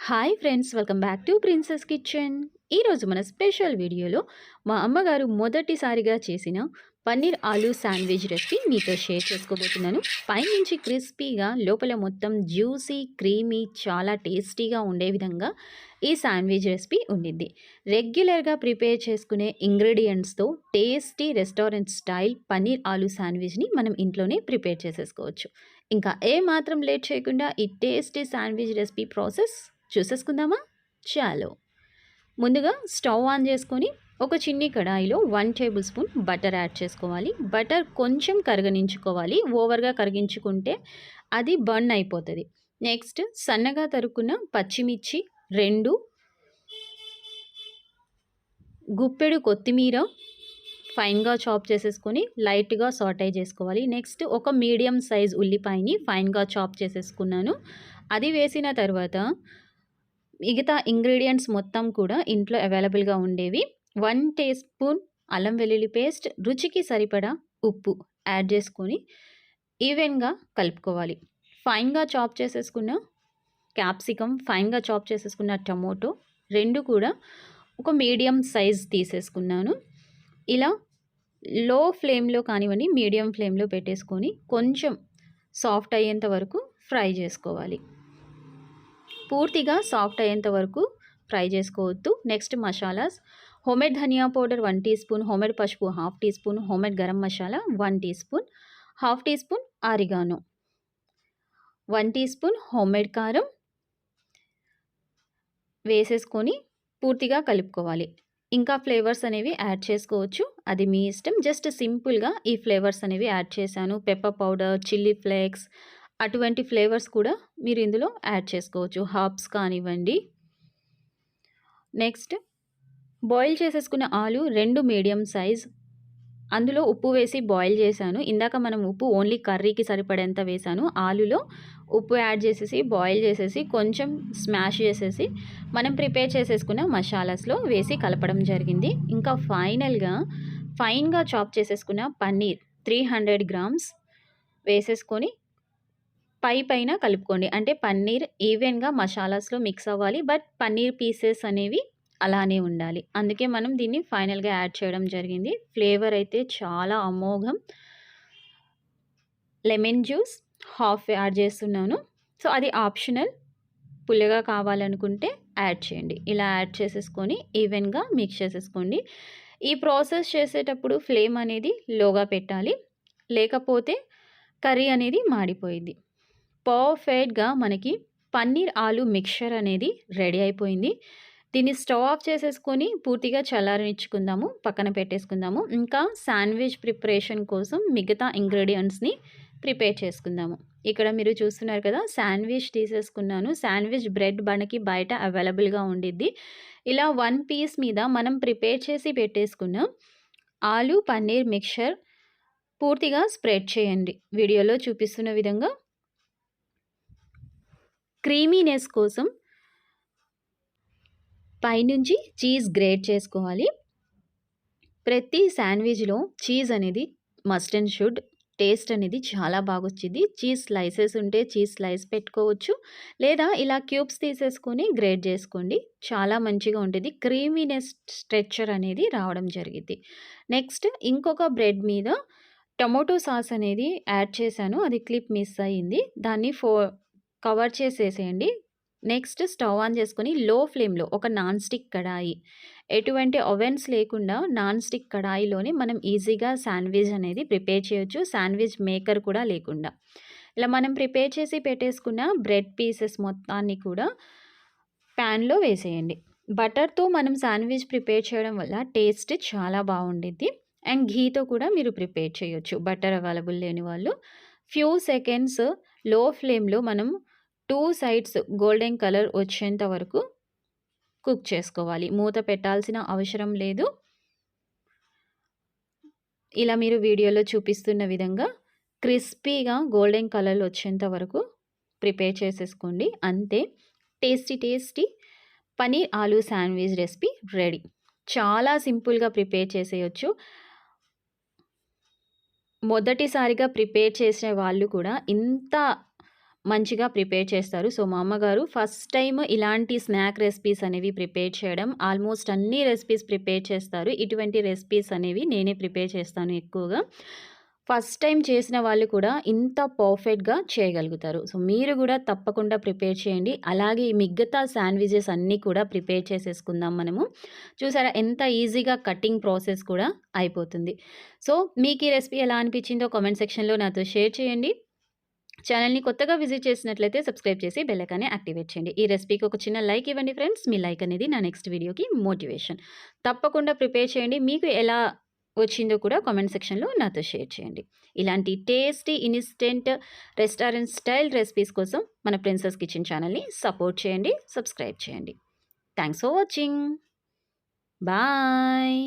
Hi friends, welcome back to princess kitchen. ఈరోజు మన special వీడియోలో మా అమ్మగారు మొదటిసారిగా చేసిన పన్నీర్ ఆలూ శాండ్విచ్ రెసిపీ మీతో షేర్ చేసుకోబోతున్నాను. పైనుంచి క్రిస్పీగా, లోపల మొత్తం జ్యూసీ, క్రీమీ, చాలా టేస్టీగా ఉండే విధంగా ఈ శాండ్విచ్ రెసిపీ ఉండిద్ది. రెగ్యులర్గా ప్రిపేర్ చేసుకునే ఇంగ్రీడియంట్స్తో tasty restaurant style paneer aloo శాండ్విచ్ని మనం ఇంట్లోనే ప్రిపేర్ చేసేసుకోవచ్చు. ఇంకా ఏమాత్రం లేట్ చేయకుండా ఈ టేస్టీ శాండ్విచ్ రెసిపీ ప్రాసెస్ చూసేసుకుందామా? చాలు. ముందుగా స్టవ్ ఆన్ చేసుకొని ఒక చిన్ని కడాయిలో 1 టేబుల్ స్పూన్ బటర్ యాడ్ చేసుకోవాలి. బటర్ కొంచెం కరగనించుకోవాలి. ఓవర్గా కరిగించుకుంటే అది బర్న్ అయిపోతుంది. నెక్స్ట్ సన్నగా తరుక్కున్న పచ్చిమిర్చి 2, గుప్పెడు కొత్తిమీర ఫైన్గా చాప్ చేసేసుకొని లైట్గా సాటే చేసుకోవాలి. నెక్స్ట్ ఒక మీడియం సైజ్ ఉల్లిపాయని ఫైన్గా చాప్ చేసేసుకున్నాను. అది వేసిన తర్వాత మిగతా ఇంగ్రీడియంట్స్ మొత్తం కూడా ఇంట్లో అవైలబుల్గా ఉండేవి. 1 టీ స్పూన్ అల్లం వెల్లుల్లి పేస్ట్, రుచికి సరిపడా ఉప్పు యాడ్ చేసుకొని ఈవెన్గా కలుపుకోవాలి. ఫైన్గా చాప్ చేసేసుకున్న క్యాప్సికమ్, ఫైన్గా చాప్ చేసేసుకున్న టమోటో 2 కూడా ఒక మీడియం సైజ్ తీసేసుకున్నాను. ఇలా లో ఫ్లేమ్లో కానివ్వండి, మీడియం ఫ్లేమ్లో పెట్టేసుకొని కొంచెం సాఫ్ట్ అయ్యేంత వరకు ఫ్రై చేసుకోవాలి. పూర్తిగా సాఫ్ట్ అయ్యేంత వరకు ఫ్రై చేసుకోవద్దు. నెక్స్ట్ మసాలాస్: హోమ్మేడ్ ధనియా పౌడర్ 1 టీ స్పూన్, హోమ్మేడ్ పసుపు 1/2 teaspoon, homemade garam masala 1 teaspoon, 1/2 teaspoon oregano, 1 teaspoon homemade కారం వేసేసుకొని పూర్తిగా కలుపుకోవాలి. ఇంకా ఫ్లేవర్స్ అనేవి యాడ్ చేసుకోవచ్చు, అది మీ ఇష్టం. జస్ట్ సింపుల్గా ఈ ఫ్లేవర్స్ అనేవి యాడ్ చేశాను. పెప్పర్ పౌడర్, చిల్లీ ఫ్లేక్స్, అటువంటి ఫ్లేవర్స్ కూడా మీరు ఇందులో యాడ్ చేసుకోవచ్చు, హర్బ్స్ కానివ్వండి. నెక్స్ట్ బాయిల్ చేసేసుకున్న ఆలు 2 మీడియం సైజ్, అందులో ఉప్పు వేసి బాయిల్ చేశాను. ఇందాక మనం ఉప్పు ఓన్లీ కర్రీకి సరిపడేంత వేశాను. ఆలులో ఉప్పు యాడ్ చేసేసి బాయిల్ చేసేసి కొంచెం స్మాష్ చేసేసి మనం ప్రిపేర్ చేసేసుకున్న మసాలాస్లో వేసి కలపడం జరిగింది. ఇంకా ఫైనల్గా ఫైన్గా చాప్ చేసేసుకున్న పన్నీర్ 300 గ్రామ్స్ వేసేసుకొని పైన కలుపుకోండి. అంటే పన్నీర్ ఈవెన్గా మసాలాస్లో మిక్స్ అవ్వాలి, బట్ పన్నీర్ పీసెస్ అనేవి అలానే ఉండాలి. అందుకే మనం దీన్ని ఫైనల్గా యాడ్ చేయడం జరిగింది. ఫ్లేవర్ అయితే చాలా అమోఘం. లెమన్ జ్యూస్ 1/2 యాడ్ చేస్తున్నాను. సో అది ఆప్షనల్, పుల్లగా కావాలనుకుంటే యాడ్ చేయండి. ఇలా యాడ్ చేసేసుకొని ఈవెన్గా మిక్స్ చేసేసుకోండి. ఈ ప్రాసెస్ చేసేటప్పుడు ఫ్లేమ్ అనేది లోగా పెట్టాలి, లేకపోతే కర్రీ అనేది మాడిపోయింది. పర్ఫెక్ట్గా మనకి పన్నీర్ ఆలు మిక్చర్ అనేది రెడీ అయిపోయింది. దీన్ని స్టవ్ ఆఫ్ చేసేసుకొని పూర్తిగా చల్లారనిచ్చుకుందాము, పక్కన పెట్టేసుకుందాము. ఇంకా శాండ్విచ్ ప్రిపరేషన్ కోసం మిగతా ఇంగ్రీడియంట్స్ని ప్రిపేర్ చేసుకుందాము. ఇక్కడ మీరు చూస్తున్నారు కదా, శాండ్విచ్ తీసేసుకున్నాను. శాండ్విచ్ బ్రెడ్ మనకి బయట అవైలబుల్గా ఉండిద్ది. ఇలా 1 పీస్ మీద మనం ప్రిపేర్ చేసి పెట్టేసుకున్న ఆలు పన్నీర్ మిక్చర్ పూర్తిగా స్ప్రెడ్ చేయండి. వీడియోలో చూపిస్తున్న విధంగా క్రీమీనెస్ కోసం పైనుంచి చీజ్ గ్రేట్ చేసుకోవాలి. ప్రతి శాండ్విచ్లో చీజ్ అనేది మస్ట్ అండ్ షుడ్. టేస్ట్ అనేది చాలా బాగా వచ్చింది. చీజ్ స్లైసెస్ ఉంటే చీజ్ స్లైస్ పెట్టుకోవచ్చు, లేదా ఇలా క్యూబ్స్ తీసేసుకొని గ్రేట్ చేసుకోండి, చాలా మంచిగా ఉంటుంది. క్రీమీనెస్ స్ట్రెచ్చర్ అనేది రావడం జరిగింది. నెక్స్ట్ ఇంకొక బ్రెడ్ మీద టమోటో సాస్ అనేది యాడ్ చేశాను, అది క్లిప్ మిస్ అయ్యింది. దాన్ని కవర్ చేసేసేయండి. నెక్స్ట్ స్టవ్ ఆన్ చేసుకొని లో ఫ్లేమ్లో ఒక నాన్ స్టిక్ కడాయి, ఎటువంటి ఓవెన్స్ లేకుండా నాన్ స్టిక్ కడాయిలోనే మనం ఈజీగా శాండ్విచ్ అనేది ప్రిపేర్ చేయొచ్చు, శాండ్విచ్ మేకర్ కూడా లేకుండా. ఇలా మనం ప్రిపేర్ చేసి పెట్టేసుకున్న బ్రెడ్ పీసెస్ మొత్తాన్ని కూడా ప్యాన్లో వేసేయండి. బటర్తో మనం శాండ్విచ్ ప్రిపేర్ చేయడం వల్ల టేస్ట్ చాలా బాగుండిద్ది. అండ్ ఘీతో కూడా మీరు ప్రిపేర్ చేయొచ్చు, బటర్ అవైలబుల్ లేని వాళ్ళు. ఫ్యూ సెకండ్స్ లో ఫ్లేమ్లో మనం 2 సైడ్స్ గోల్డెన్ కలర్ వచ్చేంత వరకు కుక్ చేసుకోవాలి. మూత పెట్టాల్సిన అవసరం లేదు. ఇలా మీరు వీడియోలో చూపిస్తున్న విధంగా క్రిస్పీగా గోల్డెన్ కలర్ వచ్చేంత వరకు ప్రిపేర్ చేసేసుకోండి. అంతే, tasty paneer aloo sandwich recipe ready. చాలా సింపుల్గా ప్రిపేర్ చేసేయచ్చు. మొదటిసారిగా ప్రిపేర్ చేసే వాళ్ళు కూడా ఇంత మంచిగా ప్రిపేర్ చేస్తారు. సో, మా అమ్మగారు ఫస్ట్ టైమ్ ఇలాంటి స్నాక్ రెసిపీస్ అనేవి ప్రిపేర్ చేయడం. ఆల్మోస్ట్ అన్ని రెసిపీస్ ప్రిపేర్ చేస్తారు. ఇటువంటి రెసిపీస్ అనేవి నేనే ప్రిపేర్ చేస్తాను ఎక్కువగా. ఫస్ట్ టైమ్ చేసిన వాళ్ళు కూడా ఇంత పర్ఫెక్ట్‌గా చేయగలుగుతారు. సో, మీరు గూడా తప్పకుండా ప్రిపేర్ చేయండి. అలాగే ఈ మిగతా శాండ్‌విచెస్ అన్నీ కూడా ప్రిపేర్ చేసేసుకుందాం మనము. చూసారా ఎంత ఈజీగా కటింగ్ ప్రాసెస్ కూడా అయిపోతుంది. సో, మీకు ఈ రెసిపీ ఎలా అనిపించిందో కామెంట్ సెక్షన్‌లో నాతో షేర్ చేయండి. ఛానల్‌ని కొత్తగా విజిట్ చేసినట్లయితే సబ్స్క్రైబ్ చేసి బెల్ ఐకాన్‌ని యాక్టివేట్ చేయండి. ఈ రెసిపీకి ఒక చిన్న లైక్ ఇవ్వండి ఫ్రెండ్స్. మీ లైక్ అనేది నా నెక్స్ట్ వీడియోకి మోటివేషన్. తప్పకుండా ప్రిపేర్ చేయండి. మీకు ఎలా వచ్చిందో కూడా కామెంట్ సెక్షన్‌లో నాతో షేర్ చేయండి. ఇలాంటి tasty instant restaurant style recipes కోసం మన ప్రిన్సెస్ కిచెన్ ఛానల్‌ని సపోర్ట్ చేయండి. సబ్స్క్రైబ్ చేయండి. Thanks for watching. బాయ్.